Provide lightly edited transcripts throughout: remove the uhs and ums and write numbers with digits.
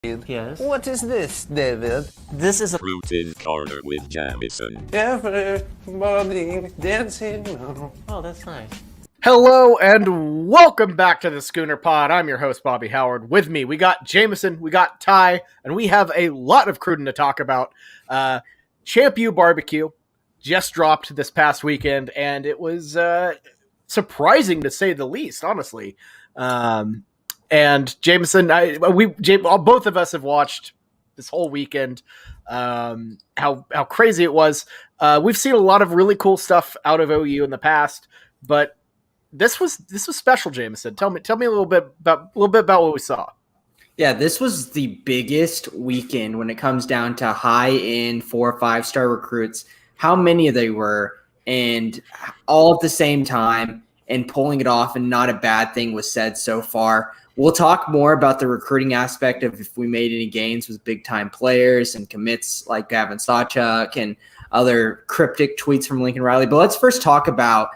Yes. What is this, David? This is a Fruited Corner with Jamison. Everybody dancing. Oh, that's nice. Hello and welcome back to the Schooner Pod. I'm your host, Bobby Howard. With me, we got Jameson, we got Ty, and we have a lot of Cruden to talk about. ChampU Barbecue just dropped this past weekend, and it was surprising to say the least, honestly. And Jameson, both of us have watched this whole weekend. How crazy it was. We've seen a lot of really cool stuff out of OU in the past, but this was special, Jameson. Tell me a little bit about what we saw. Yeah, this was the biggest weekend when it comes down to high-end 4 or 5-star recruits. How many they were, and all at the same time, and pulling it off, and not a bad thing was said so far. We'll talk more about the recruiting aspect of if we made any gains with big-time players and commits like Gavin Sawchuk and other cryptic tweets from Lincoln Riley. But let's first talk about,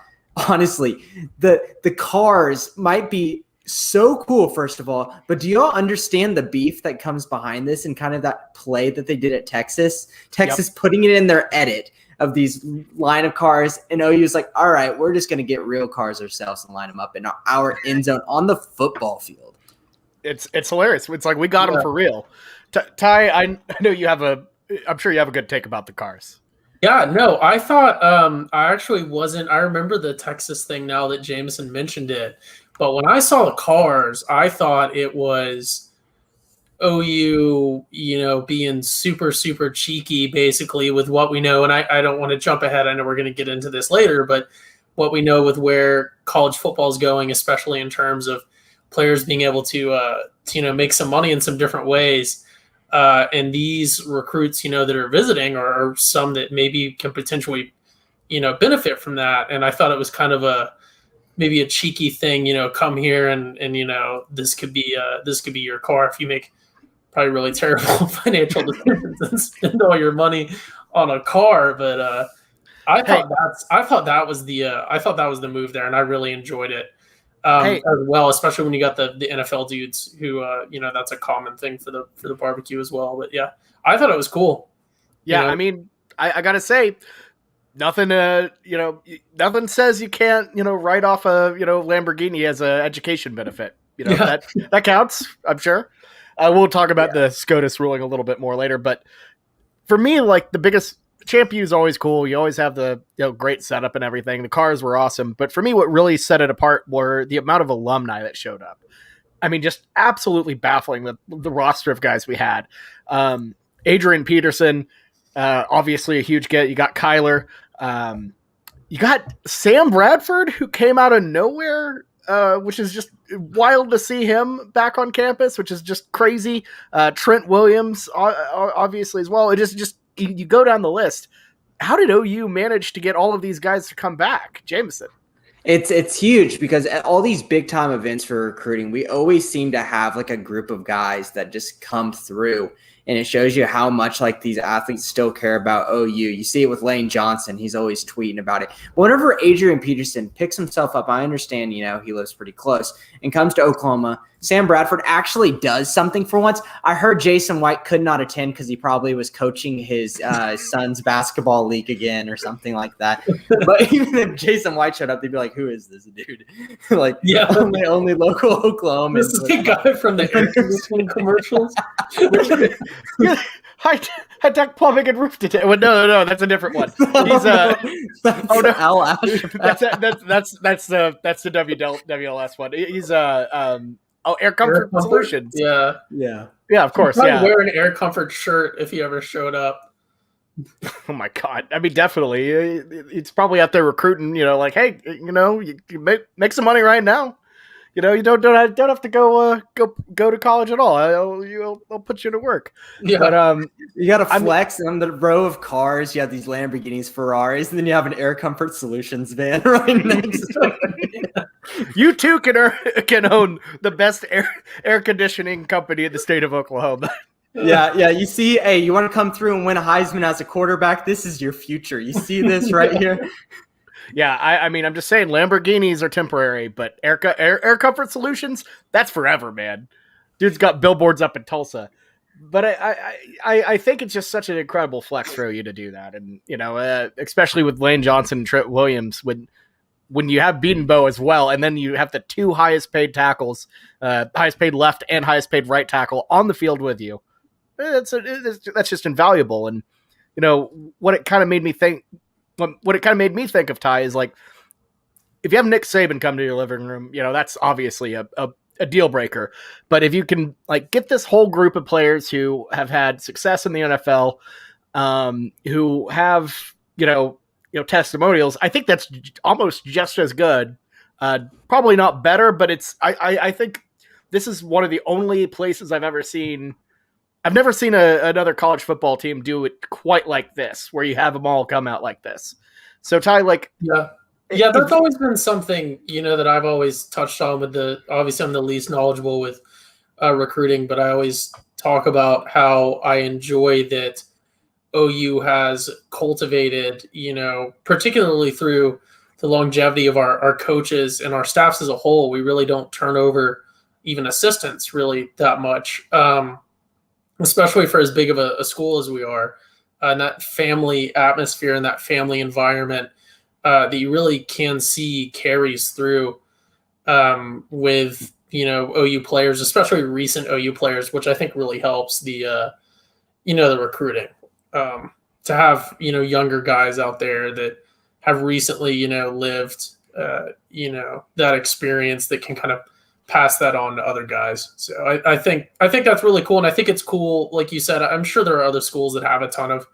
honestly, the cars might be so cool, first of all, but do y'all understand the beef that comes behind this and kind of that play that they did at Texas? Texas putting it in their edit of these line of cars, and OU's like, all right, we're just going to get real cars ourselves and line them up in our end zone on the football field. It's hilarious. It's like we got them for real. Ty, I know you have I'm sure you have a good take about the cars. Yeah, no, I thought I actually wasn't. I remember the Texas thing now that Jameson mentioned it. But when I saw the cars, I thought it was OU, being super, super cheeky basically with what we know. And I don't want to jump ahead. I know we're going to get into this later, but what we know with where college football is going, especially in terms of players being able to make some money in some different ways. And these recruits, that are visiting are some that maybe can potentially, benefit from that. And I thought it was kind of maybe a cheeky thing, come here and this could be your car if you make probably really terrible financial decisions and spend all your money on a car. But I thought that was the move there, and I really enjoyed it. As well, especially when you got the NFL dudes who, that's a common thing for the barbecue as well. But yeah, I thought it was cool. Yeah, I mean, I gotta say, nothing says you can't, write off a, Lamborghini as an education benefit. That counts, I'm sure. We'll talk about the SCOTUS ruling a little bit more later. But for me, like the biggest, ChampU is always cool. You always have the great setup and everything. The cars were awesome. But for me, what really set it apart were the amount of alumni that showed up. I mean, just absolutely baffling the roster of guys we had. Adrian Peterson, obviously a huge get. You got Kyler. You got Sam Bradford, who came out of nowhere, which is just wild to see him back on campus, which is just crazy. Trent Williams, obviously, as well. It just you go down the list. How did OU manage to get all of these guys to come back, Jameson? It's huge because at all these big time events for recruiting, we always seem to have like a group of guys that just come through, and it shows you how much like these athletes still care about OU. You see it with Lane Johnson. He's always tweeting about it. But whenever Adrian Peterson picks himself up, I understand, he lives pretty close, and comes to Oklahoma, Sam Bradford actually does something for once. I heard Jason White could not attend because he probably was coaching his son's basketball league again or something like that. But even if Jason White showed up, they'd be like, who is this dude? Only local Oklahoma. This is the guy from the air conditioning commercials. High tech plumbing and roof today. Well, no, that's a different one. He's Al Ash. that's the WLS one. He's Air Comfort Solutions. Yeah, of course. I'd wear an Air Comfort shirt if he ever showed up. Oh my God! I mean, definitely, it's probably out there recruiting. Like, hey, you make some money right now. You don't have to go to college at all. I'll put you to work. Yeah, but you got to flex on the row of cars. You have these Lamborghinis, Ferraris, and then you have an Air Comfort Solutions van right next to it. You too can own the best air conditioning company in the state of Oklahoma. Yeah. You see, hey, you want to come through and win a Heisman as a quarterback? This is your future. You see this right here? Yeah, I mean, I'm just saying Lamborghinis are temporary, but Air Comfort Solutions, that's forever, man. Dude's got billboards up in Tulsa. But I think it's just such an incredible flex for you to do that, and especially with Lane Johnson and Trent Williams, when you have Beatonbow as well, and then you have the two highest paid tackles, highest paid left and highest paid right tackle on the field with you. That's just invaluable. And what it kind of made me think of, Ty, is like, if you have Nick Saban come to your living room, that's obviously a deal breaker. But if you can like get this whole group of players who have had success in the NFL, who have testimonials, I think that's almost just as good. Probably not better, but I think this is one of the only places I've never seen another college football team do it quite like this, where you have them all come out like this. So Ty, yeah, that's always been something, that I've always touched on obviously I'm the least knowledgeable with recruiting, but I always talk about how I enjoy that OU has cultivated, particularly through the longevity of our coaches and our staffs as a whole. We really don't turn over even assistants really that much, especially for as big of a school as we are. And that family atmosphere and that family environment that you really can see carries through with, OU players, especially recent OU players, which I think really helps the recruiting. To have, younger guys out there that have recently, lived, that experience that can kind of pass that on to other guys. So I think that's really cool. And I think it's cool. Like you said, I'm sure there are other schools that have a ton of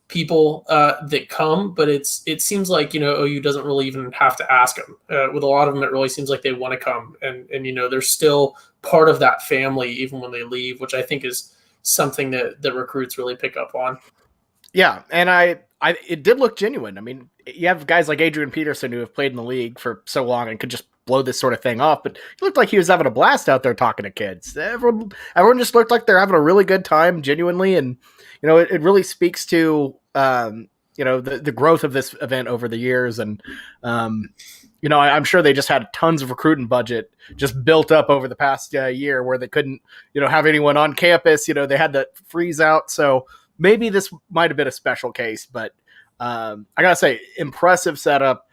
people that come, but it seems like, OU doesn't really even have to ask them. With a lot of them, it really seems like they want to come and they're still part of that family, even when they leave, which I think is something that the recruits really pick up on. Yeah, and it did look genuine. I mean, you have guys like Adrian Peterson who have played in the league for so long and could just blow this sort of thing off, but he looked like he was having a blast out there talking to kids. Everyone just looked like they're having a really good time, genuinely, and it really speaks to the growth of this event over the years, and I'm sure they just had tons of recruiting budget just built up over the past year where they couldn't have anyone on campus. They had to freeze out, so maybe this might have been a special case, but I gotta say, impressive setup.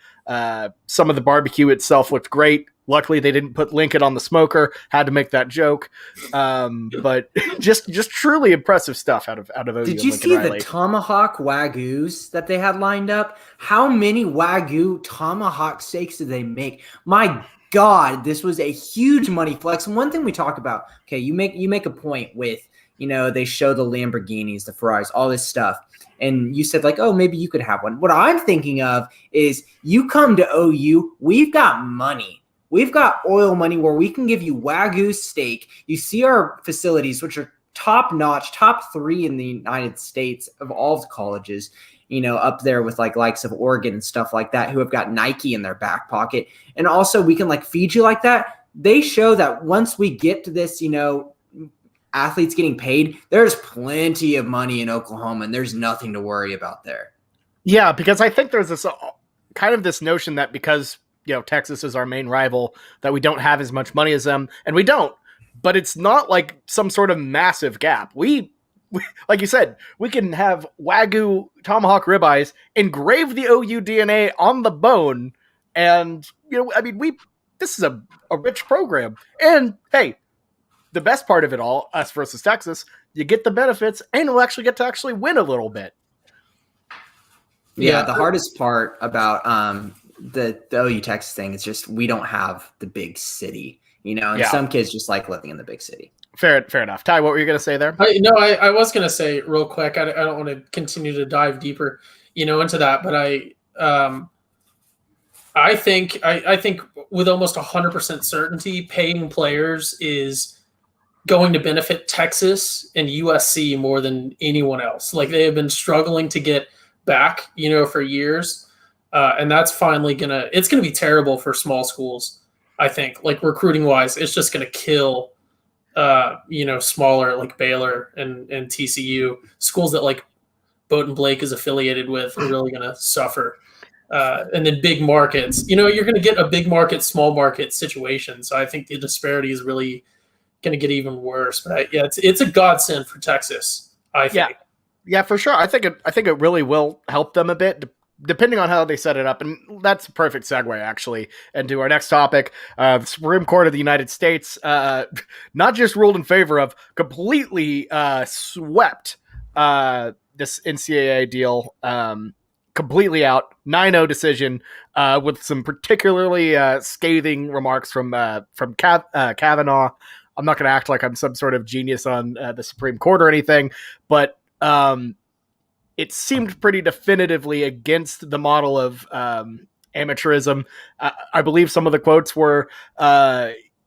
Some of the barbecue itself looked great. Luckily, they didn't put Lincoln on the smoker. Had to make that joke, but just truly impressive stuff out of OU. Did you see the tomahawk Wagyus that they had lined up? How many Wagyu tomahawk steaks did they make? My God, this was a huge money flex. And one thing we talk about, okay, you make a point with, they show the Lamborghinis, the Ferraris, all this stuff. And you said like, oh, maybe you could have one. What I'm thinking of is you come to OU, we've got money. We've got oil money where we can give you Wagyu steak. You see our facilities, which are top notch, top 3 in the United States of all the colleges, up there with likes of Oregon and stuff like that, who have got Nike in their back pocket. And also we can feed you like that. They show that once we get to this, athletes getting paid, there's plenty of money in Oklahoma and there's nothing to worry about there. Yeah, because I think there's this kind of this notion that because Texas is our main rival, that we don't have as much money as them, and we don't. But it's not like some sort of massive gap. We like you said, we can have Wagyu tomahawk ribeyes, engrave the OU DNA on the bone, and this is a rich program. And hey, the best part of it all, us versus Texas, you get the benefits, and you'll actually get to win a little bit. Yeah, the hardest part about the OU Texas thing is just we don't have the big city, and some kids just like living in the big city. Fair enough. Ty, what were you going to say there? I was going to say real quick, I don't want to continue to dive deeper, into that, but I think with almost 100% certainty, paying players is going to benefit Texas and USC more than anyone else. Like, they have been struggling to get back, for years. And that's finally it's going to be terrible for small schools. I think, recruiting wise, it's just going to kill, smaller like Baylor and TCU, schools that Bowdoin Blake is affiliated with are really going to suffer. And then big markets, you're going to get a big market, small market situation. So I think the disparity is really, going to get even worse. But it's a godsend for Texas, I think. Yeah, for sure. I think it really will help them a bit, depending on how they set it up. And that's a perfect segue, actually, into our next topic. The Supreme Court of the United States not just ruled in favor of, completely swept this NCAA deal completely out. 9-0 decision with some particularly scathing remarks from Kavanaugh. I'm not going to act like I'm some sort of genius on the Supreme Court or anything, but it seemed pretty definitively against the model of amateurism. I believe some of the quotes were,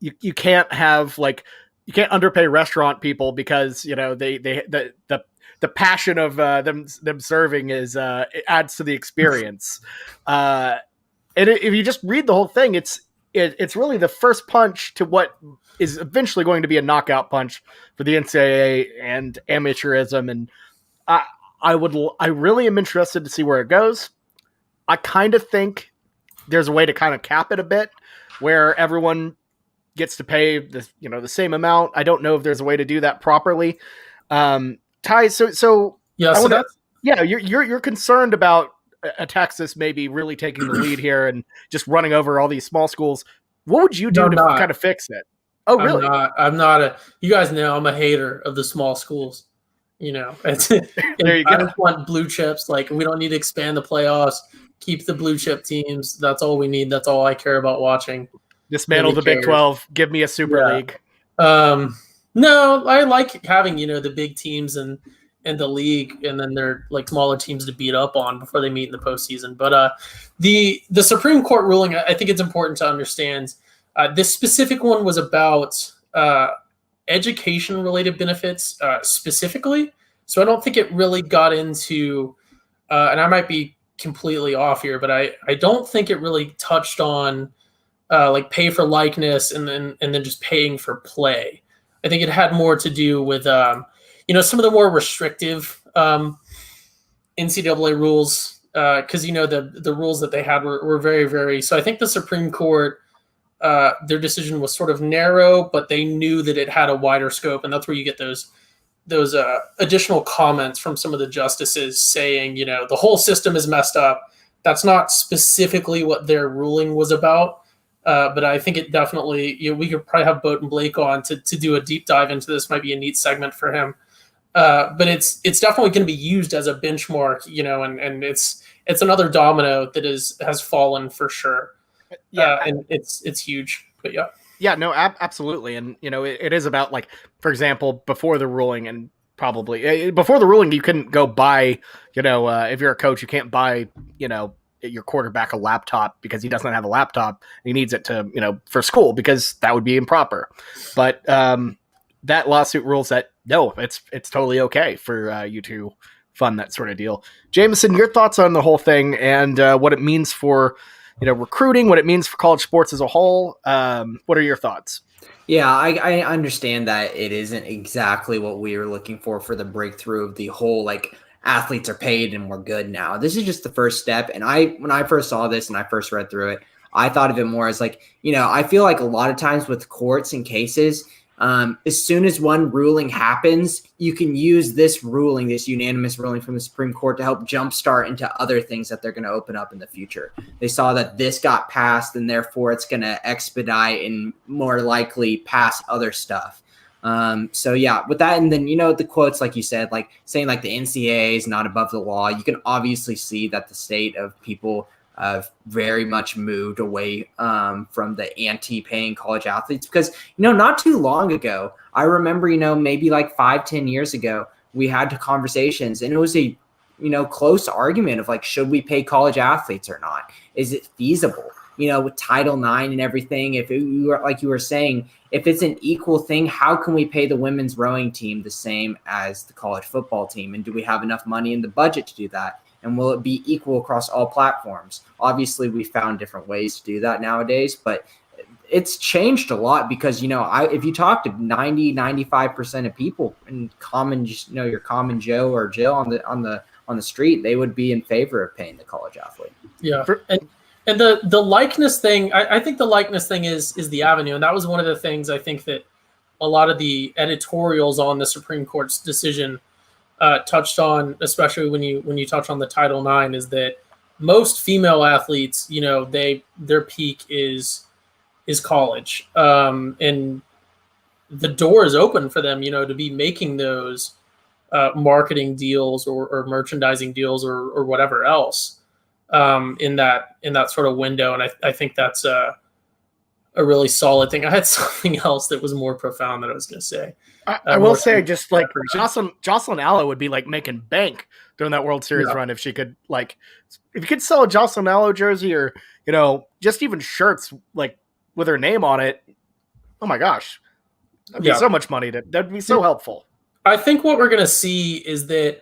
you can't have you can't underpay restaurant people because the passion of them serving is it adds to the experience. And if you just read the whole thing, it's really the first punch to what is eventually going to be a knockout punch for the NCAA and amateurism. And I really am interested to see where it goes. I kind of think there's a way to kind of cap it a bit where everyone gets to pay the same amount. I don't know if there's a way to do that properly. Ty, you're concerned about a Texas maybe really taking the lead here and just running over all these small schools. What would you do to kind of fix it? Oh, really? I'm not you guys know I'm a hater of the small schools. There you go. I just want blue chips. We don't need to expand the playoffs. Keep the blue chip teams. That's all we need. That's all I care about watching. Dismantle the Big 12. Give me a Super League. No, I like having, the big teams and the league, and then they're smaller teams to beat up on before they meet in the postseason. But the Supreme Court ruling, I think it's important to understand. This specific one was about education-related benefits specifically. So I don't think it really got into, and I might be completely off here, but I don't think it really touched on pay for likeness and then just paying for play. I think it had more to do with some of the more restrictive NCAA rules because the rules that they had were very, very. So I think the Supreme Court, their decision was sort of narrow, but they knew that it had a wider scope, and that's where you get those additional comments from some of the justices saying, the whole system is messed up. That's not specifically what their ruling was about. But I think it definitely, we could probably have Boat and Blake on to do a deep dive into this. Might be a neat segment for him. But it's definitely going to be used as a benchmark, and it's another domino that has fallen for sure. Yeah, and it's huge. But yeah. Yeah, no, absolutely. And, it is about, for example, before the ruling, and probably before the ruling, you couldn't go buy, if you're a coach, you can't buy, your quarterback a laptop because he doesn't have a laptop. He needs it to, for school, because that would be improper. But that lawsuit rules that, no, it's totally okay for you to fund that sort of deal. Jameson, your thoughts on the whole thing and what it means for, recruiting, what it means for college sports as a whole. What are your thoughts? Yeah, I understand that it isn't exactly what we were looking for the breakthrough of the whole, athletes are paid and we're good now. This is just the first step. And when I first saw this and I first read through it, I thought of it more as I feel like a lot of times with courts and cases, as soon as one ruling happens, you can use this ruling, this unanimous ruling from the Supreme Court, to help jumpstart into other things that they're going to open up in the future. They saw that this got passed, and therefore it's going to expedite and more likely pass other stuff. So yeah, with that, and then, the quotes, like you said, saying the NCAA is not above the law, you can obviously see that the state of people very much moved away from the anti-paying college athletes, because, not too long ago, I remember, maybe 5-10 years ago, we had conversations, and it was a, close argument of should we pay college athletes or not? Is it feasible? With Title IX and everything, if you were, like you were saying, if it's an equal thing, how can we pay the women's rowing team the same as the college football team? And do we have enough money in the budget to do that? And will it be equal across all platforms? Obviously, we found different ways to do that nowadays, but it's changed a lot because, if you talk to 90-95% of people in common, your common Joe or Jill on the street, they would be in favor of paying the college athlete. Yeah. And the likeness thing, I think the likeness thing is the avenue. And that was one of the things I think that a lot of the editorials on the Supreme Court's decision touched on, especially when you touch on the Title IX, is that most female athletes, their peak is college, and the door is open for them, to be making those marketing deals or merchandising deals or whatever else in that sort of window. And I think that's a really solid thing. I had something else that was more profound that I was going to say. I will say, just like Jocelyn Allo would be like making bank during that World Series run if she could, like, if you could sell a Jocelyn Allo jersey or just even shirts like with her name on it. Oh my gosh, that'd be so much money. That'd be so helpful. I think what we're going to see is that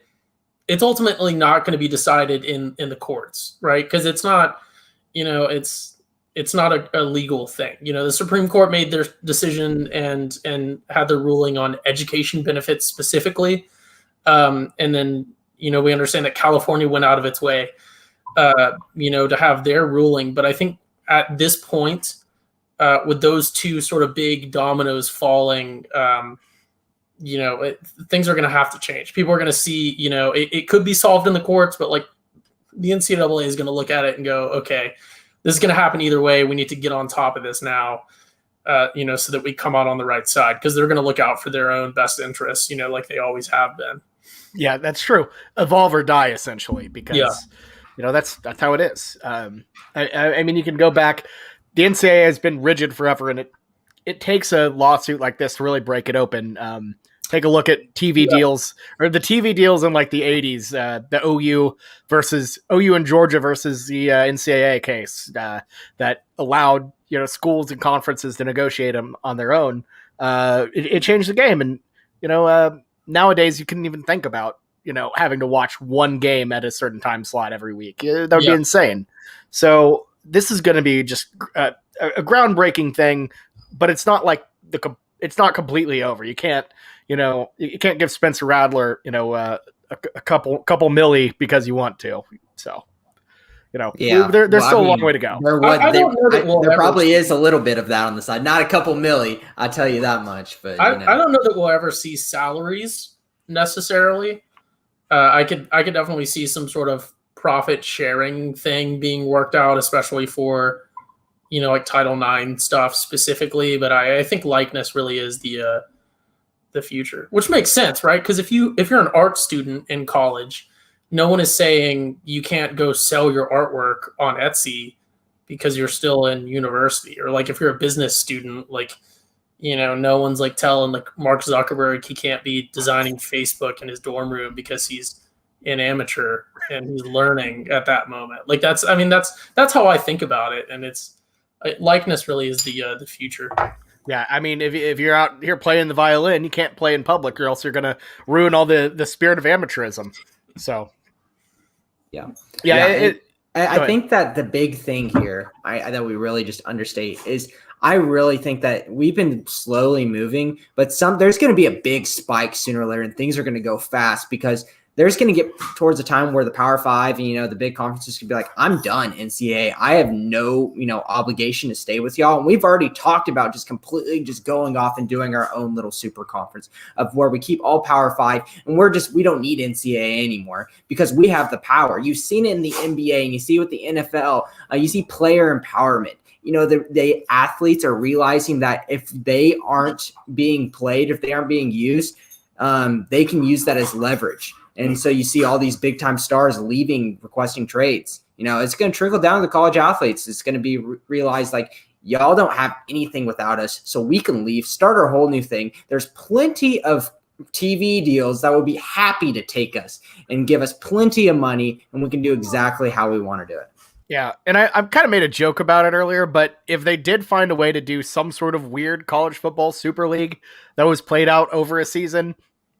it's ultimately not going to be decided in the courts, right? Because it's not, it's not a legal thing. The Supreme Court made their decision and had their ruling on education benefits specifically. And then, we understand that California went out of its way, to have their ruling. But I think at this point, with those two sort of big dominoes falling, things are going to have to change. People are going to see, it could be solved in the courts, but like the NCAA is going to look at it and go, okay, this is going to happen either way. We need to get on top of this now, so that we come out on the right side, because they're going to look out for their own best interests, like they always have been. Yeah, that's true. Evolve or die, essentially, because that's how it is. I mean, you can go back. The NCAA has been rigid forever, and it takes a lawsuit like this to really break it open. Take a look at TV deals, or the TV deals in like the 80s, the OU and Georgia versus the NCAA case that allowed schools and conferences to negotiate them on their own. It changed the game, and nowadays you couldn't even think about having to watch one game at a certain time slot every week. That would be insane. So this is going to be just a groundbreaking thing, but it's not like it's not completely over. You can't give Spencer Rattler, a couple milli because you want to. So, there's still a long way to go. There probably is a little bit of that on the side. Not a couple milli, I'll tell you that much. But I don't know that we'll ever see salaries necessarily. I could definitely see some sort of profit sharing thing being worked out, especially for like Title IX stuff specifically. But I think likeness really is the future, which makes sense, right? Because if you're an art student in college, no one is saying you can't go sell your artwork on Etsy because you're still in university. Or like if you're a business student, like no one's like telling like Mark Zuckerberg he can't be designing Facebook in his dorm room because he's an amateur and he's learning at that moment. Like that's how I think about it, and likeness really is the future. Yeah, I mean, if you're out here playing the violin, you can't play in public, or else you're gonna ruin all the spirit of amateurism. So, I think that the big thing here that we really just understate is I really think that we've been slowly moving, but there's going to be a big spike sooner or later, and things are going to go fast because there's going to get towards a time where the Power Five and, the big conferences could be like, I'm done, NCAA. I have no, obligation to stay with y'all. And we've already talked about just completely just going off and doing our own little super conference of where we keep all Power Five, and we don't need NCAA anymore because we have the power. You've seen it in the NBA, and you see it with the NFL. You see player empowerment. The athletes are realizing that if they aren't being played, if they aren't being used, they can use that as leverage. And so you see all these big time stars requesting trades. It's going to trickle down to the college athletes. It's going to be realized like, y'all don't have anything without us, so we can leave, start our whole new thing. There's plenty of TV deals that would be happy to take us and give us plenty of money, and we can do exactly how we want to do it. Yeah, and I've kind of made a joke about it earlier, but if they did find a way to do some sort of weird college football super league that was played out over a season,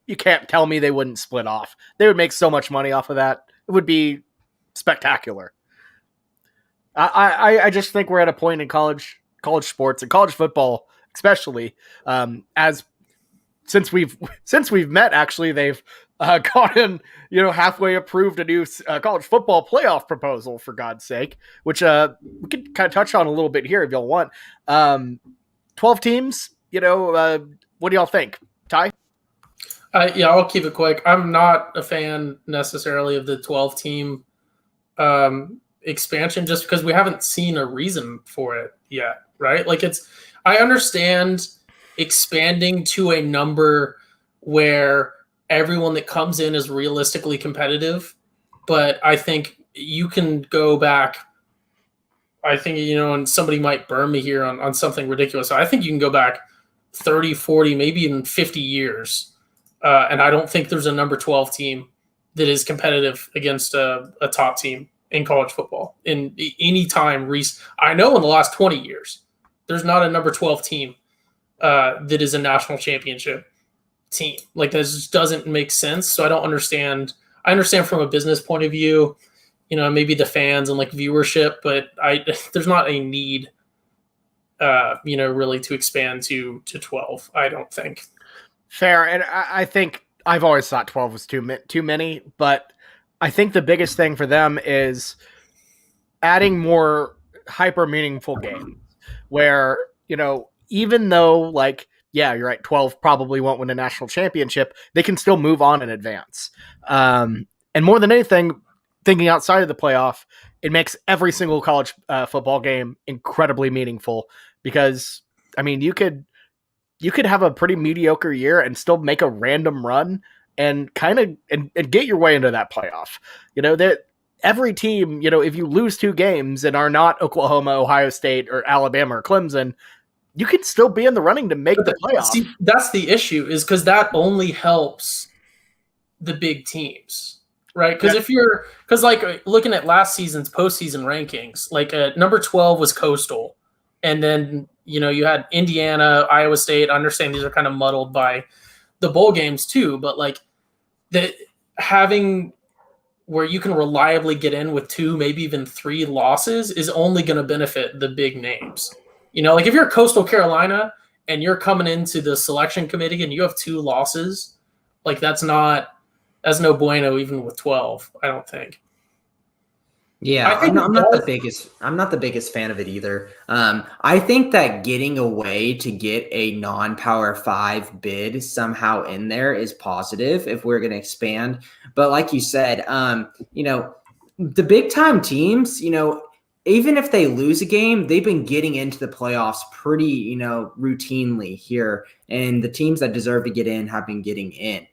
you can't tell me they wouldn't split off. They would make so much money off of that. It would be spectacular. I just think we're at a point in college sports and college football, especially since we've met. Actually, they've gotten halfway approved a new college football playoff proposal, for God's sake, which we could kind of touch on a little bit here if y'all want. 12 teams, what do y'all think? Ty? Yeah, I'll keep it quick. I'm not a fan necessarily of the 12-team expansion just because we haven't seen a reason for it yet, right? Like I understand expanding to a number where everyone that comes in is realistically competitive, but I think you can go back. I think, and somebody might burn me here on something ridiculous. I think you can go back 30, 40, maybe even 50 years. And I don't think there's a number 12 team that is competitive against a top team in college football in any time. I know in the last 20 years, there's not a number 12 team that is a national championship team. Like, that just doesn't make sense. So I don't understand. I understand from a business point of view, maybe the fans and like viewership, but there's not a need, really to expand to 12. I don't think. Fair, and I think I've always thought 12 was too many, but I think the biggest thing for them is adding more hyper meaningful games where, even though, like, yeah, you're right, 12 probably won't win a national championship, they can still move on and advance. And more than anything, thinking outside of the playoff, it makes every single college football game incredibly meaningful because, I mean, you could have a pretty mediocre year and still make a random run and kind of and get your way into that playoff. That every team, if you lose 2 games and are not Oklahoma, Ohio State, or Alabama or Clemson, you can still be in the running to make the playoff. See, that's the issue, is because that only helps the big teams, right? Because like looking at last season's postseason rankings, like number 12 was Coastal. And then, you had Indiana, Iowa State. I understand these are kind of muddled by the bowl games too, but like having where you can reliably get in with 2, maybe even 3 losses is only going to benefit the big names. Like if you're Coastal Carolina and you're coming into the selection committee and you have 2 losses, like that's no bueno even with 12, I don't think. Yeah, I'm not the biggest fan of it either. I think that getting away to get a non-Power 5 bid somehow in there is positive if we're going to expand. But like you said, the big time teams, even if they lose a game, they've been getting into the playoffs pretty, routinely here. And the teams that deserve to get in have been getting in.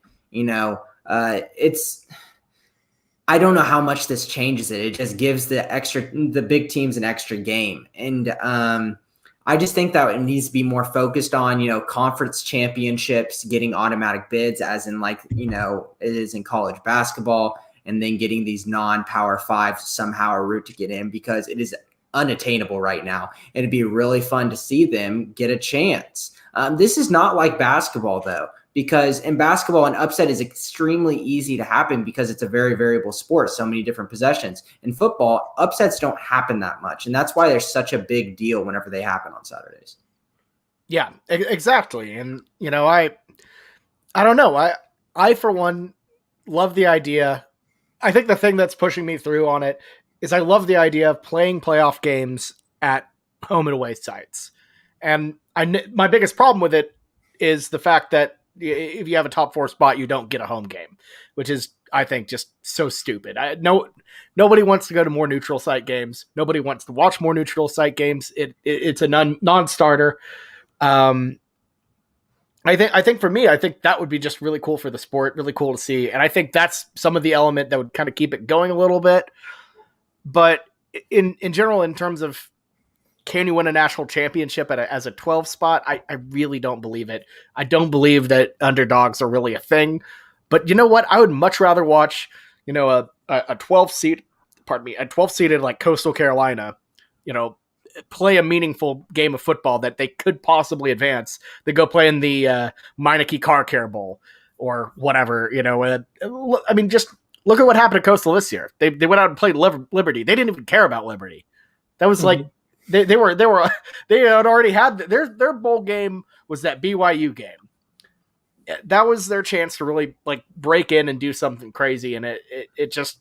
I don't know how much this changes it. It just gives the big teams an extra game. And I just think that it needs to be more focused on, conference championships, getting automatic bids as in like, it is in college basketball, and then getting these non-Power 5 somehow a route to get in because it is unattainable right now. And it'd be really fun to see them get a chance. This is not like basketball though, because in basketball, an upset is extremely easy to happen because it's a very variable sport, so many different possessions. In football, upsets don't happen that much, and that's why they're such a big deal whenever they happen on Saturdays. Yeah, exactly. And, I don't know. I, for one, love the idea. I think the thing that's pushing me through on it is I love the idea of playing playoff games at home and away sites. And my biggest problem with it is the fact that if you have a top 4 spot, you don't get a home game, which is, I think, just so stupid. Nobody wants to go to more neutral site games. Nobody wants to watch more neutral site games. It's a non-starter. I think for me, I think that would be just really cool for the sport, really cool to see. And I think that's some of the element that would kind of keep it going a little bit. But in general, in terms of can you win a national championship as a 12 spot? I really don't believe it. I don't believe that underdogs are really a thing. But you know what? I would much rather watch, a 12 seeded like Coastal Carolina, play a meaningful game of football that they could possibly advance than go play in the Meineke Car Care Bowl or whatever. I mean, just look at what happened to Coastal this year. They went out and played Liberty. They didn't even care about Liberty. That was like. They had already had their bowl game was that BYU game. That was their chance to really like break in and do something crazy. And it just,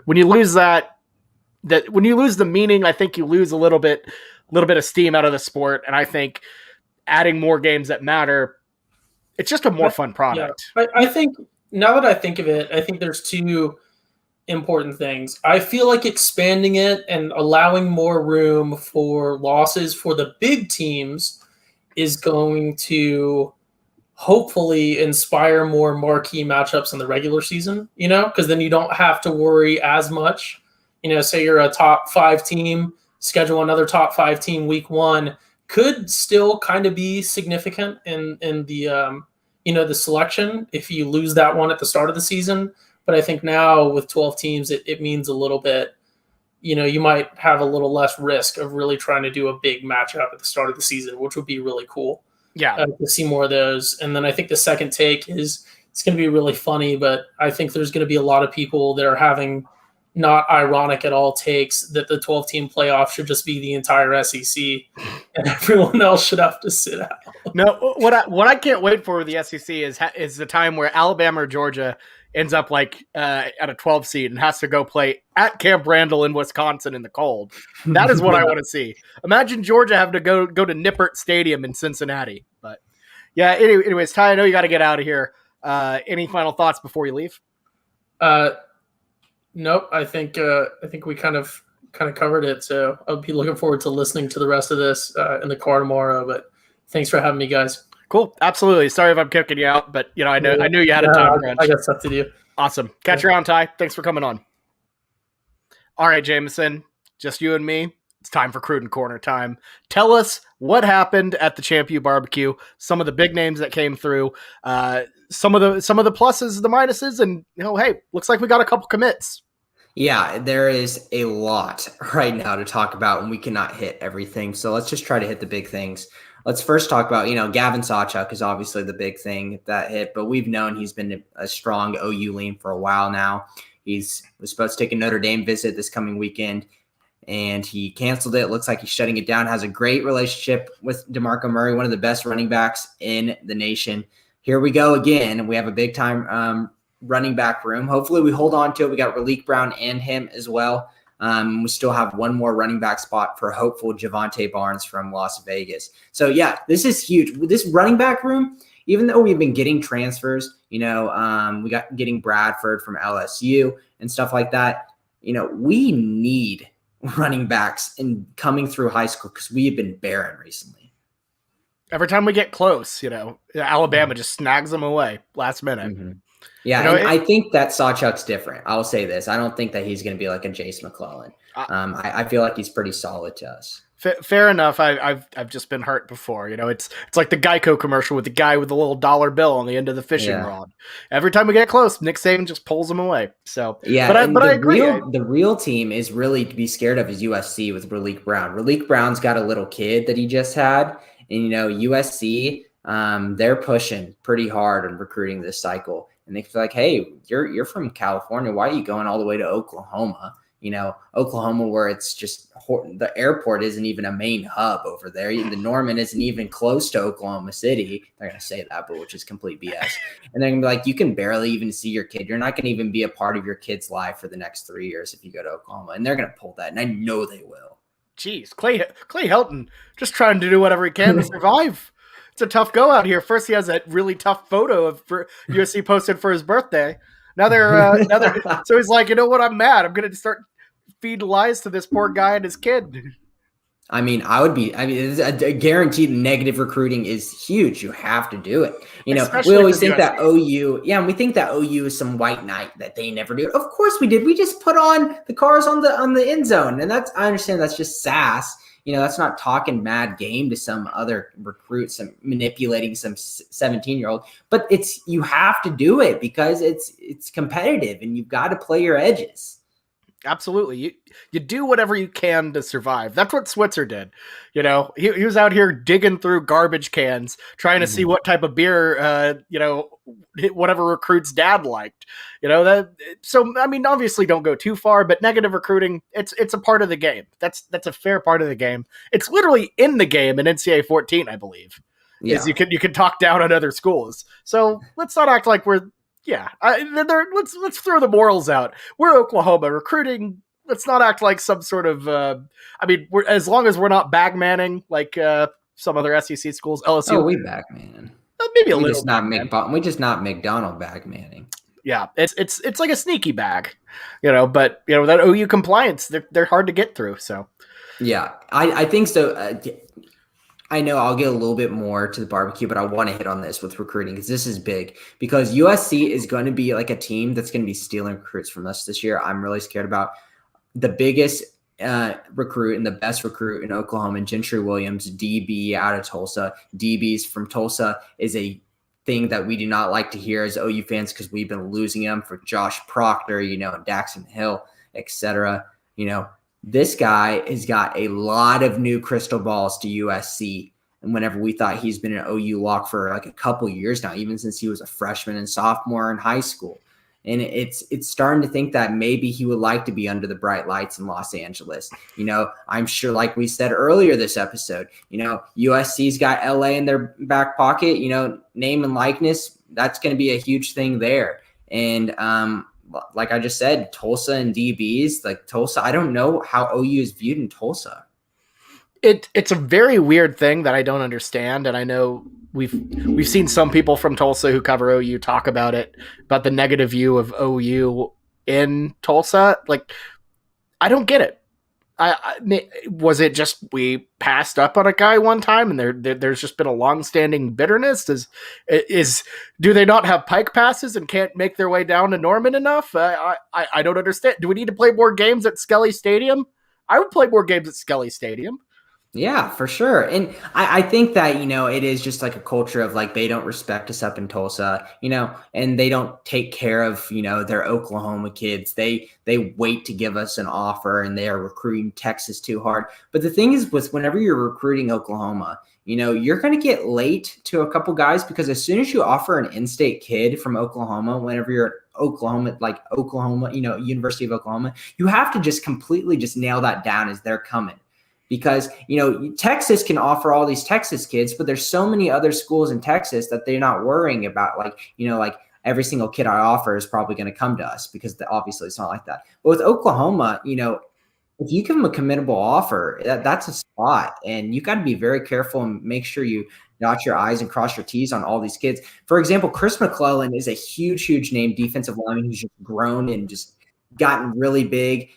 when you lose when you lose the meaning, I think you lose a little bit of steam out of the sport. And I think adding more games that matter It's just a more fun product. Yeah. I think now that I think of it, I think there's two important things. I feel like expanding it and allowing more room for losses for the big teams is going to hopefully inspire more marquee matchups in the regular season, because then you don't have to worry as much. Say you're a top 5 team, schedule another top 5 team week 1 could still kind of be significant in the the selection if you lose that one at the start of the season. But I think now with 12 teams, it means a little bit, you might have a little less risk of really trying to do a big matchup at the start of the season, which would be really cool. Yeah. To see more of those. And then I think the second take is it's going to be really funny, but I think there's going to be a lot of people that are having not ironic at all takes that the 12-team playoff should just be the entire SEC and everyone else should have to sit out. No, what I can't wait for with the SEC is the time where Alabama or Georgia ends up at a 12 seed and has to go play at Camp Randall in Wisconsin in the cold. That is what I want to see. Imagine Georgia having to go to Nippert Stadium in Cincinnati. But yeah, anyways, Ty, I know you got to get out of here. Any final thoughts before you leave? Nope. I think we kind of covered it. So I'll be looking forward to listening to the rest of this in the car tomorrow. But thanks for having me, guys. Cool. Absolutely. Sorry if I'm kicking you out, but I knew you had a time crunch. I got stuff to do. Awesome. Catch you around, Ty. Thanks for coming on. All right, Jameson, just you and me. It's time for Cruden Corner time. Tell us what happened at the ChampU barbecue. Some of the big names that came through. Some of the pluses, the minuses, and hey, looks like we got a couple commits. Yeah, there is a lot right now to talk about, and we cannot hit everything. So let's just try to hit the big things. Let's first talk about, Gavin Sawchuk is obviously the big thing that hit, but we've known he's been a strong OU lean for a while now. Was supposed to take a Notre Dame visit this coming weekend, and he canceled it. Looks like he's shutting it down. Has a great relationship with DeMarco Murray, one of the best running backs in the nation. Here we go again. We have a big-time running back room. Hopefully we hold on to it. We got Raleek Brown and him as well. We still have one more running back spot for hopeful Javonte Barnes from Las Vegas. So, yeah, this is huge. This running back room, even though we've been getting transfers, we got getting Bradford from LSU and stuff like that, we need running backs and coming through high school because we have been barren recently. Every time we get close, Alabama just snags them away last minute. Mm-hmm. Yeah, I think that Sawchuk's different. I'll say this. I don't think that he's going to be like a Jace McClellan. I feel like he's pretty solid to us. Fair enough. I've just been hurt before. It's like the Geico commercial with the guy with the little dollar bill on the end of the fishing rod. Every time we get close, Nick Saban just pulls him away. So yeah, but I agree. The real team is really to be scared of is USC with Raleek Brown. Raleek Brown's got a little kid that he just had, and USC they're pushing pretty hard on recruiting this cycle. And they feel like, hey, you're from California. Why are you going all the way to Oklahoma? Oklahoma, where it's just the airport isn't even a main hub over there. The Norman isn't even close to Oklahoma City. They're going to say that, but which is complete BS. And they're going to be like, you can barely even see your kid. You're not going to even be a part of your kid's life for the next 3 years if you go to Oklahoma. And they're going to pull that. And I know they will. Jeez, Clay Helton just trying to do whatever he can to survive. It's a tough go out here. First, he has that really tough photo of USC posted for his birthday. Now they're so he's like, you know what? I'm mad. I'm going to start feeding lies to this poor guy and his kid. It's a guaranteed negative recruiting is huge. You have to do it. Especially we always think USC. that OU, and we think that OU is some white knight that they never do. Of course we did. We just put on the cars on the end zone, and I understand that's just sass. That's not talking mad game to some other recruit, some manipulating some 17-year-old. But you have to do it because it's competitive, and you've got to play your edges. Absolutely. You do whatever you can to survive. That's what Switzer did. He was out here digging through garbage cans, trying to see what type of beer, whatever recruit's dad liked. So, obviously don't go too far, but negative recruiting, it's a part of the game. That's a fair part of the game. It's literally in the game in NCAA 14, I believe. Yeah. Is you can talk down on other schools. So let's not act like we're, let's throw the morals out. We're Oklahoma recruiting. Let's not act like some sort of. As long as we're not bagmanning like some other SEC schools, LSU. Oh, we bagman. maybe a We little. just not we just not McDonald bag Manning. Yeah, it's like a sneaky bag, But that OU compliance, they're hard to get through. So Yeah, I think so. I know I'll get a little bit more to the barbecue, but I want to hit on this with recruiting because this is big. Because USC is going to be like a team that's going to be stealing recruits from us this year. I'm really scared about the biggest recruit and the best recruit in Oklahoma, Gentry Williams, DB out of Tulsa. DBs from Tulsa is a thing that we do not like to hear as OU fans because we've been losing them for Josh Proctor, Daxton Hill, etc. This guy has got a lot of new crystal balls to USC. And whenever we thought he's been an OU lock for like a couple years now, even since he was a freshman and sophomore in high school. And it's starting to think that maybe he would like to be under the bright lights in Los Angeles. I'm sure, like we said earlier this episode, USC's got LA in their back pocket, name and likeness. That's going to be a huge thing there. And like I just said, Tulsa and DBs, like Tulsa, I don't know how OU is viewed in Tulsa. It's a very weird thing that I don't understand, and I know we've seen some people from Tulsa who cover OU talk about the negative view of OU in Tulsa. Like, I don't get it. Was it just we passed up on a guy one time, and there's just been a long-standing bitterness? Do they not have pike passes and can't make their way down to Norman enough? I don't understand. Do we need to play more games at Skelly Stadium? I would play more games at Skelly Stadium. Yeah, for sure. And I think that, it is just like a culture of like, they don't respect us up in Tulsa, and they don't take care of, their Oklahoma kids. They wait to give us an offer, and they are recruiting Texas too hard. But the thing is, whenever you're recruiting Oklahoma, you're going to get late to a couple guys because as soon as you offer an in-state kid from Oklahoma, whenever you're Oklahoma, University of Oklahoma, you have to just completely just nail that down as they're coming. Because, Texas can offer all these Texas kids, but there's so many other schools in Texas that they're not worrying about. Like every single kid I offer is probably going to come to us because obviously it's not like that. But with Oklahoma, if you give them a committable offer, that's a spot. And you got to be very careful and make sure you dot your I's and cross your T's on all these kids. For example, Chris McClellan is a huge, huge name defensive lineman who's just grown and just gotten really big,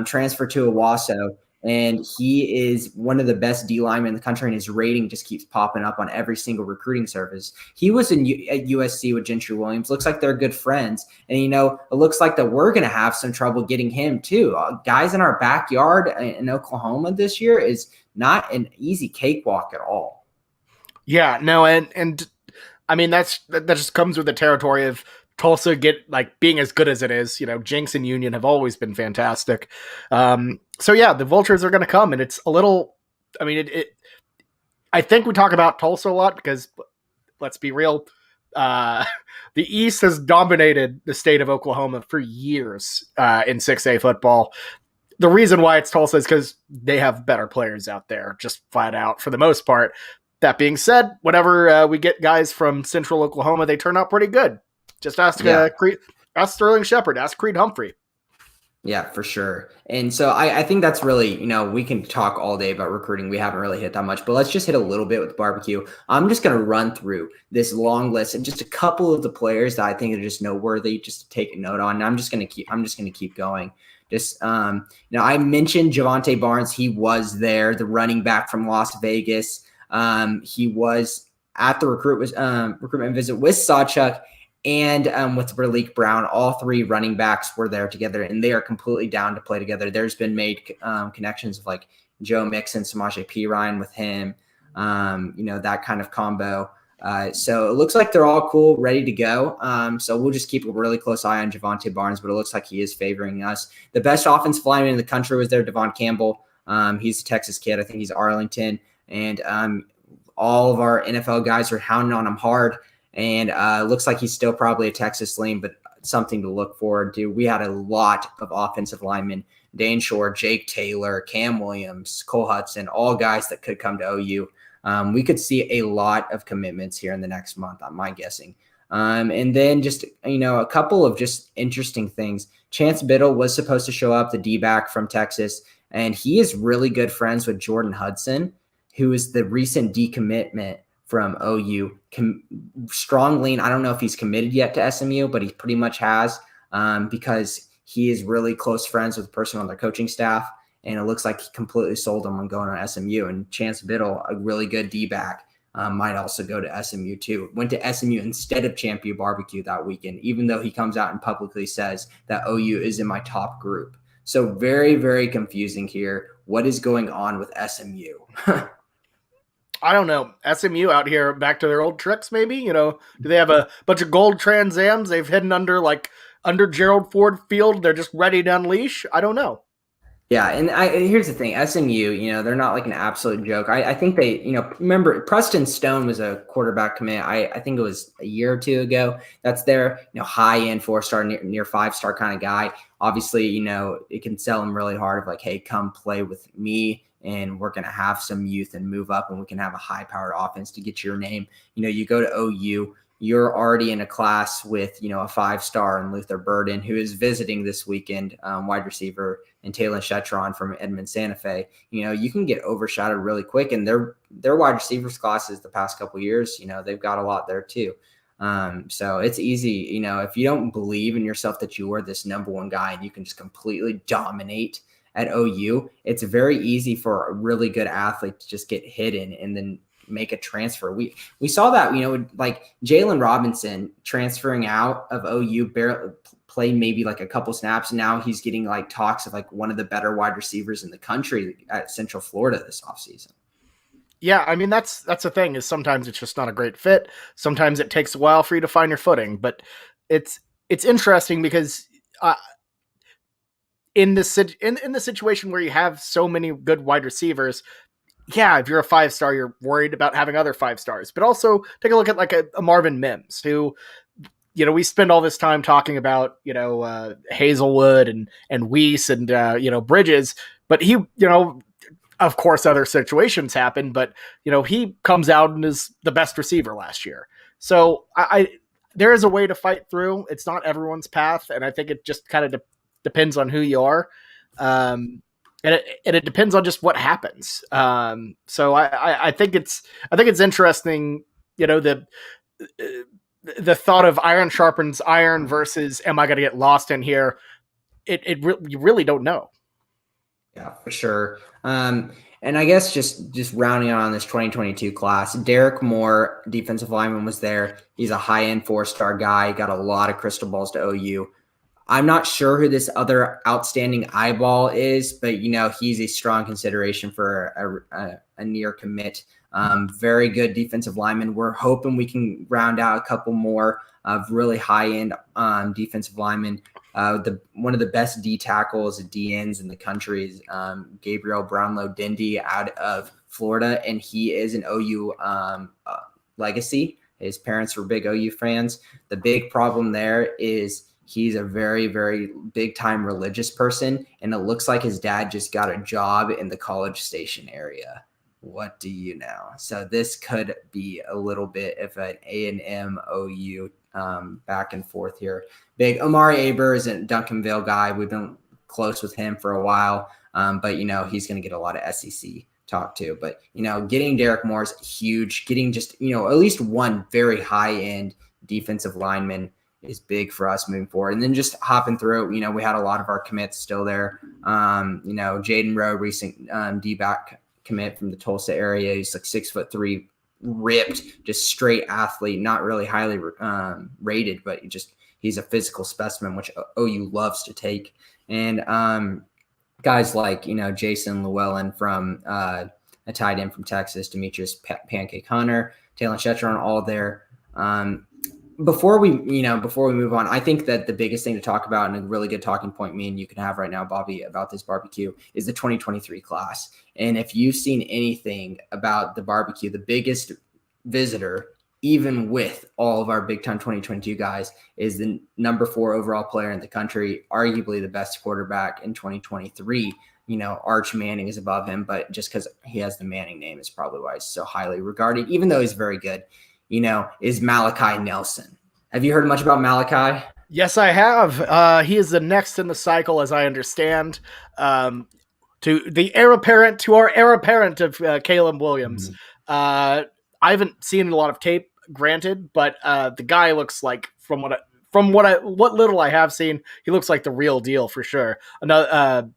transferred to Owasso. And he is one of the best D linemen in the country, and his rating just keeps popping up on every single recruiting service. He was at USC with Gentry Williams. Looks like they're good friends. And, it looks like that we're going to have some trouble getting him too. Guys in our backyard in Oklahoma this year is not an easy cakewalk at all. Yeah, no. And I mean, that just comes with the territory of Tulsa being as good as it is. Jinx and Union have always been fantastic. So yeah, the Vultures are going to come, and it's a little. I mean, I think we talk about Tulsa a lot because, let's be real, the East has dominated the state of Oklahoma for years in 6A football. The reason why it's Tulsa is because they have better players out there, just flat out for the most part. That being said, whenever we get guys from Central Oklahoma, they turn out pretty good. Just ask ask Sterling Shepard, ask Creed Humphrey. Yeah, for sure. And so I think that's really, we can talk all day about recruiting. We haven't really hit that much, but let's just hit a little bit with barbecue. I'm just going to run through this long list and just a couple of the players that I think are just noteworthy just to take a note on. And I'm just going to keep going. Just, I mentioned Javante Barnes. He was there, the running back from Las Vegas. He was at the recruitment visit with Sawchuk and with Raleek Brown. All three running backs were there together, and they are completely down to play together. There's been made connections of like Joe Mixon, Samaje Perine with him, that kind of combo. So it looks like they're all cool, ready to go. So we'll just keep a really close eye on Javante Barnes, but it looks like he is favoring us. The best offensive lineman in the country was there, Devon Campbell. He's a Texas kid. I think he's Arlington. And all of our NFL guys are hounding on him hard. And looks like he's still probably a Texas lean, but something to look forward to. We had a lot of offensive linemen, Dane Shore, Jake Taylor, Cam Williams, Cole Hudson, all guys that could come to OU. We could see a lot of commitments here in the next month, I'm my guessing. And then just, a couple of just interesting things. Chance Biddle was supposed to show up, the D-back from Texas, and he is really good friends with Jordan Hudson, who is the recent decommitment from OU. Strong lean. I don't know if he's committed yet to SMU, but he pretty much has because he is really close friends with the person on their coaching staff. And it looks like he completely sold him on going on SMU. And Chance Biddle, a really good D-back, might also go to SMU too. Went to SMU instead of ChampU Barbecue that weekend, even though he comes out and publicly says that OU is in my top group. So very, very confusing here. What is going on with SMU? I don't know. SMU out here back to their old tricks, maybe? Do they have a bunch of gold Trans Ams they've hidden under Gerald Ford Field? They're just ready to unleash? I don't know. Yeah, and here's the thing. SMU, they're not like an absolute joke. I think they, remember Preston Stone was a quarterback commit. I think it was a year or two ago. That's their, high-end 4-star, near 5-star kind of guy. Obviously, it can sell them really hard of like, hey, come play with me, and we're going to have some youth and move up, and we can have a high-powered offense to get your name. You go to OU, you're already in a class with, a 5-star and Luther Burden, who is visiting this weekend, wide receiver, and Taylor Shetron from Edmond Santa Fe. You can get overshadowed really quick, and their wide receivers classes the past couple of years, they've got a lot there too. So it's easy, if you don't believe in yourself that you are this number one guy and you can just completely dominate at OU, it's very easy for a really good athlete to just get hidden and then make a transfer. We saw that, like Jalen Robinson transferring out of OU, barely played maybe like a couple snaps, and now he's getting like talks of like one of the better wide receivers in the country at Central Florida this offseason. Yeah, I mean that's the thing, is sometimes it's just not a great fit. Sometimes it takes a while for you to find your footing, but it's interesting because in the situation where you have so many good wide receivers, yeah, if you're a 5-star, you're worried about having other 5-stars. But also take a look at like a Marvin Mims, who, we spend all this time talking about, Hazelwood and Weiss and, Bridges. But he, of course, other situations happen. But, he comes out and is the best receiver last year. So there is a way to fight through. It's not everyone's path. And I think it just kind of depends on who you are. And it depends on just what happens. So I think it's interesting, the thought of iron sharpens iron versus am I going to get lost in here? You really don't know. Yeah, for sure. And I guess just rounding out on this 2022 class, Derek Moore, defensive lineman, was there. He's a high-end 4-star guy, got a lot of crystal balls to OU. I'm not sure who this other outstanding eyeball is, but, he's a strong consideration for a near commit. Very good defensive lineman. We're hoping we can round out a couple more of really high-end defensive linemen. One of the best D tackles, DNs in the country is Gabriel Brownlow-Dindy out of Florida, and he is an OU legacy. His parents were big OU fans. The big problem there is he's a very, very big-time religious person, and it looks like his dad just got a job in the College Station area. What do you know? So this could be a little bit of an A&M OU back and forth here. Big Amari Aber is a Duncanville guy. We've been close with him for a while, but, he's going to get a lot of SEC talk too. But, getting Derek Moore is huge. Getting just, at least one very high-end defensive lineman is big for us moving forward. And then just hopping through, we had a lot of our commits still there. Jaden Rowe, recent D-back commit from the Tulsa area. He's like 6'3", ripped, just straight athlete, not really highly rated, but he's a physical specimen, which OU loves to take. And guys like, Jason Llewellyn from a tight end from Texas, Demetrius Pancake Hunter, Taylor Shetron, all there. Before we move on, I think that the biggest thing to talk about, and a really good talking point me and you can have right now, Bobby, about this barbecue is the 2023 class. And if you've seen anything about the barbecue, the biggest visitor, even with all of our big time 2022 guys, is the number 4 overall player in the country, arguably the best quarterback in 2023. Arch Manning is above him, but just because he has the Manning name is probably why he's so highly regarded, even though he's very good. Is Malachi Nelson. Have you heard much about Malachi? Yes, I have. He is the next in the cycle, as I understand, to the heir apparent to our heir apparent of Caleb Williams. I haven't seen a lot of tape, granted, but the guy looks like what little I have seen, he looks like the real deal for sure.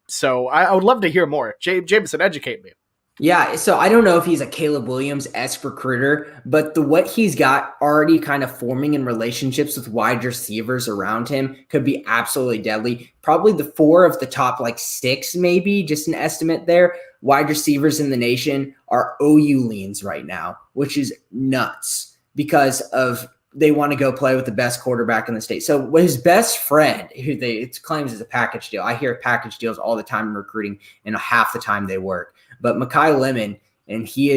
So I would love to hear more. Jameson, educate me. Yeah, so I don't know if he's a Caleb Williams-esque recruiter, but what he's got already kind of forming in relationships with wide receivers around him could be absolutely deadly. Probably the 4 of the top 6, maybe, just an estimate there. Wide receivers in the nation are OU leans right now, which is nuts because of they want to go play with the best quarterback in the state. So his best friend, who it claims is a package deal. I hear package deals all the time in recruiting, and half the time they work. But Mekhi Lemon, and he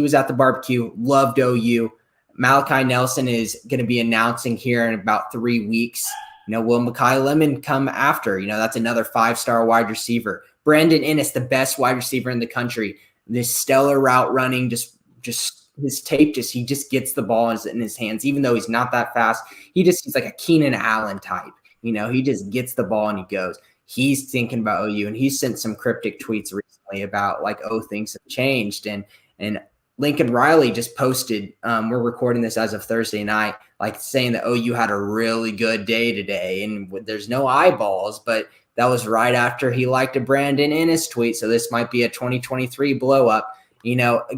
was at the barbecue, loved OU. Malachi Nelson is going to be announcing here in about 3 weeks. Will Mekhi Lemon come after? That's another 5-star wide receiver. Brandon Ennis, the best wide receiver in the country. This stellar route running, just his tape, he just gets the ball in his hands, even though he's not that fast. He's like a Keenan Allen type. He just gets the ball and he goes. He's thinking about OU, and he's sent some cryptic tweets recently about things have changed. And Lincoln Riley just posted, we're recording this as of Thursday night, saying that OU had a really good day today, and there's no eyeballs, but that was right after he liked a Brandon Ennis tweet. So this might be a 2023 blow up.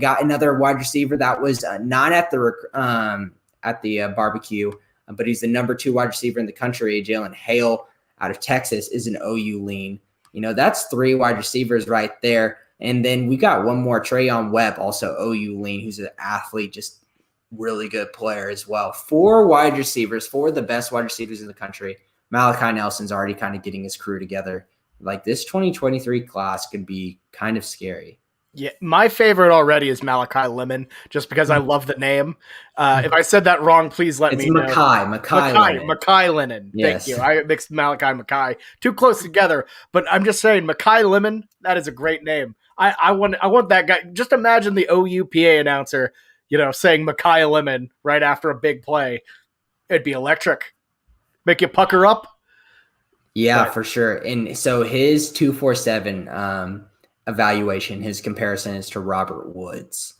Got another wide receiver that was not at the barbecue, but he's the number 2 wide receiver in the country. Jalen Hale out of Texas is an OU lean. That's 3 wide receivers right there. And then we got one more, Trayon Webb, also OU lean, who's an athlete, just really good player as well. 4 wide receivers, 4 of the best wide receivers in the country. Malachi Nelson's already kind of getting his crew together. This 2023 class could be kind of scary. Yeah, my favorite already is Malachi Lemon, just because I love the name. If I said that wrong, please let me know. Mekhi Lemon. Yes. Thank you. I mixed Malachi and Mekhi too close together, but I'm just saying Mekhi Lemon. That is a great name. I want that guy. Just imagine the OUPA announcer, saying Mekhi Lemon right after a big play. It'd be electric. Make you pucker up. Yeah, for sure. And so his 247 evaluation, his comparison is to Robert Woods,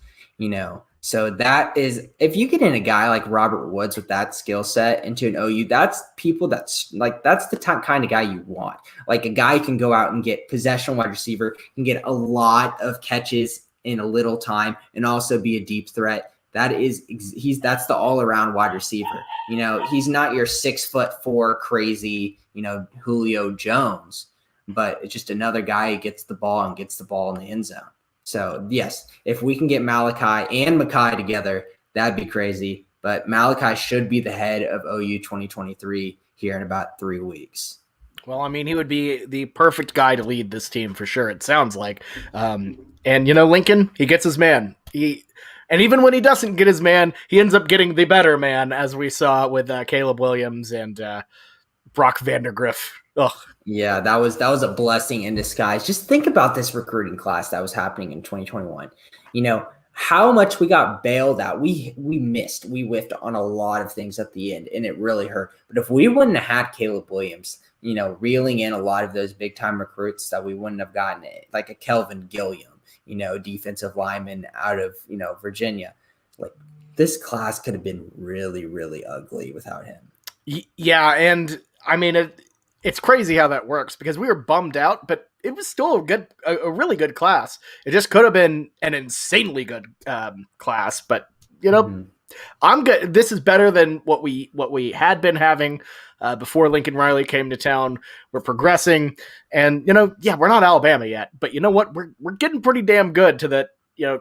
so that is, if you get in a guy like Robert Woods with that skill set into an OU, that's the kind of guy you want. A guy can go out and get possession wide receiver, can get a lot of catches in a little time and also be a deep threat. That's the all around wide receiver. He's not your 6'4" crazy, Julio Jones, but it's just another guy who gets the ball in the end zone. So, yes, if we can get Malachi and Mekhi together, that'd be crazy. But Malachi should be the head of OU 2023 here in about 3 weeks. Well, he would be the perfect guy to lead this team for sure, it sounds like. And, Lincoln, he gets his man. And even when he doesn't get his man, he ends up getting the better man, as we saw with Caleb Williams and Brock Vandergriff. Ugh. Yeah, that was a blessing in disguise. Just think about this recruiting class that was happening in 2021. How much we got bailed out. We missed. We whiffed on a lot of things at the end, and it really hurt. But if we wouldn't have had Caleb Williams, reeling in a lot of those big-time recruits that we wouldn't have gotten, like a Kelvin Gilliam, defensive lineman out of, Virginia. This class could have been really, really ugly without him. Yeah, and it's crazy how that works because we were bummed out, but it was still a really good class. It just could have been an insanely good class, but I'm good. This is better than what we had been having before Lincoln Riley came to town. We're progressing, and we're not Alabama yet, but you know what? We're getting pretty damn good to the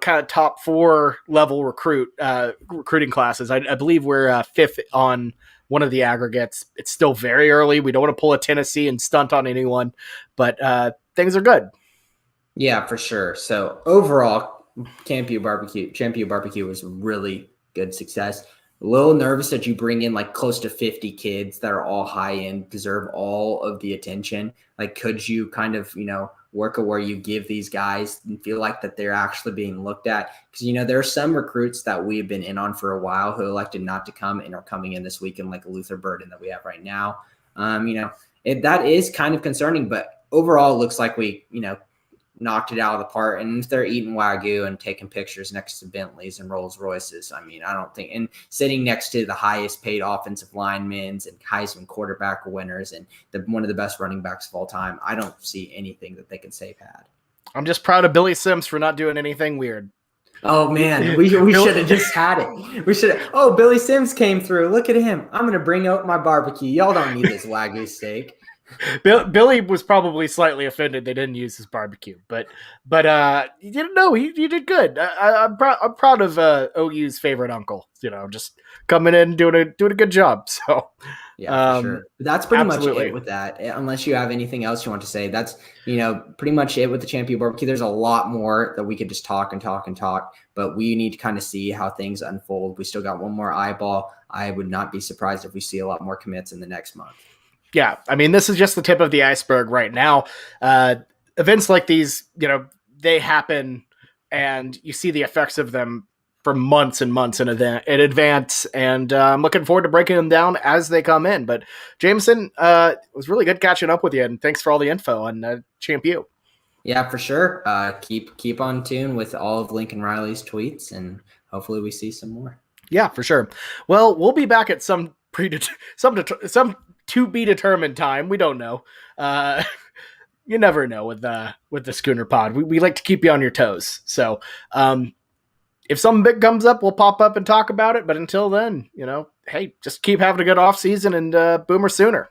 kind of top 4 level recruiting classes. I believe we're 5th on one of the aggregates. It's still very early. We don't want to pull a Tennessee and stunt on anyone, but things are good. Yeah, for sure. So overall, ChampU Barbecue was really good success. A little nervous that you bring in close to 50 kids that are all high end, deserve all of the attention. Could you kind of, work where you give these guys and feel like that they're actually being looked at? Because, there are some recruits that we've been in on for a while who elected not to come and are coming in this weekend, like Luther Burden that we have right now. That is kind of concerning, but overall it looks like we, knocked it out of the park. And if they're eating Wagyu and taking pictures next to Bentleys and Rolls Royces, I mean, I don't think, and sitting next to the highest paid offensive linemen and Heisman quarterback winners and one of the best running backs of all time, I don't see anything that they can say bad. I'm just proud of Billy Sims for not doing anything weird. Oh man, we should have just had it. We should have. Oh, Billy Sims came through. Look at him. I'm gonna bring out my barbecue. Y'all don't need this Wagyu steak. Billy was probably slightly offended they didn't use his barbecue, but you didn't know he did good. I'm proud of OU's favorite uncle. Just coming in doing a good job. So yeah, for sure. But that's pretty absolutely. much it with that. Unless you have anything else you want to say, that's pretty much it with the ChampU barbecue. There's a lot more that we could just talk and talk and talk, but we need to kind of see how things unfold. We still got one more eyeball. I would not be surprised if we see a lot more commits in the next month. Yeah, I mean, this is just the tip of the iceberg right now. Events like these, they happen and you see the effects of them for months and months in advance. And I'm looking forward to breaking them down as they come in. But Jameson, it was really good catching up with you. And thanks for all the info on ChampU. Yeah, for sure. Keep on tune with all of Lincoln Riley's tweets and hopefully we see some more. Yeah, for sure. Well, we'll be back at some to be determined time. We don't know. You never know with the Schooner pod. We like to keep you on your toes. So if something big comes up, we'll pop up and talk about it. But until then, hey, just keep having a good off season and Boomer Sooner.